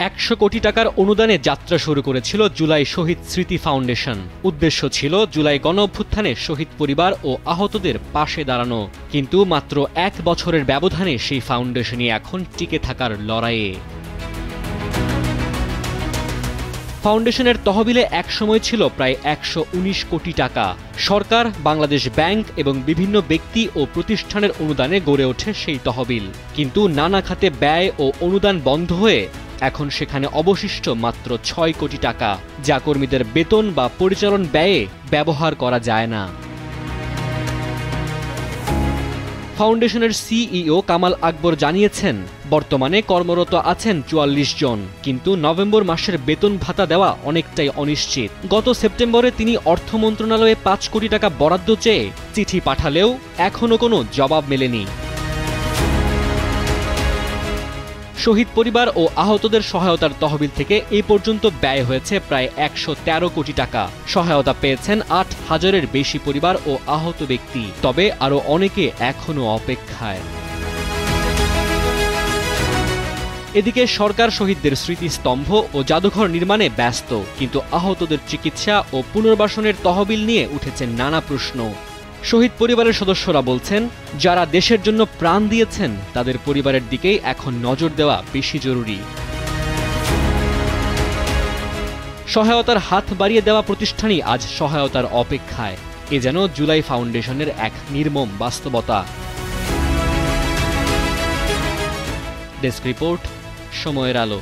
১০০ কোটি টাকার অনুদানে যাত্রা শুরু করেছিল জুলাই শহীদ স্মৃতি ফাউন্ডেশন। উদ্দেশ্য ছিল জুলাই গণঅভ্যুত্থানে শহীদ পরিবার ও আহতদের পাশে দাঁড়ানো। কিন্তু মাত্র ১ বছরের ব্যবধানে সেই ফাউন্ডেশনই এখন টিকে থাকার লড়াইয়ে। ফাউন্ডেশনের তহবিলে একসময় ছিল প্রায় ১১৯ কোটি টাকা। সরকার, বাংলাদেশ ব্যাংক এবং বিভিন্ন ব্যক্তি ও প্রতিষ্ঠানের অনুদানে গড়ে ওঠে সেই তহবিল। কিন্তু নানা খাতে ব্যয় ও অনুদান বন্ধ হয়ে এখন সেখানে অবশিষ্ট মাত্র ৬ কোটি টাকা, যা কর্মীদের বেতন বা পরিচালন ব্যয়ে ব্যবহার করা যায় না। ফাউন্ডেশনের সিইও কামাল আকবর জানিয়েছেন, বর্তমানে কর্মরত আছেন ৪৪ জন, কিন্তু নভেম্বর মাসের বেতন ভাতা দেওয়া অনেকটাই অনিশ্চিত। গত সেপ্টেম্বরে তিনি অর্থ মন্ত্রণালয়ে ৫ কোটি টাকা বরাদ্দ চেয়ে চিঠি পাঠালেও এখনও কোনো জবাব মেলেনি। শহীদ পরিবার ও আহতদের সহায়তার তহবিল থেকে এই পর্যন্ত ব্যয় হয়েছে প্রায় ১১৩ কোটি টাকা। সহায়তা পেয়েছেন ৮,০০০-এর বেশি পরিবার ও আহত ব্যক্তি। তবে আরও অনেকে এখনও অপেক্ষায়। এদিকে সরকার শহীদদের স্মৃতিস্তম্ভ ও জাদুঘর নির্মাণে ব্যস্ত, কিন্তু আহতদের চিকিৎসা ও পুনর্বাসনের তহবিল নিয়ে উঠেছে নানা প্রশ্ন। শহীদ পরিবারের সদস্যরা বলছেন, যারা দেশের জন্য প্রাণ দিয়েছেন তাদের পরিবারের দিকেই এখন নজর দেওয়া বেশি জরুরি। সহায়তার হাত বাড়িয়ে দেওয়া প্রতিষ্ঠানই আজ সহায়তার অপেক্ষায়। এ যেন জুলাই ফাউন্ডেশনের এক নির্মম বাস্তবতা। ডেস্ক রিপোর্ট, সময়ের আলো।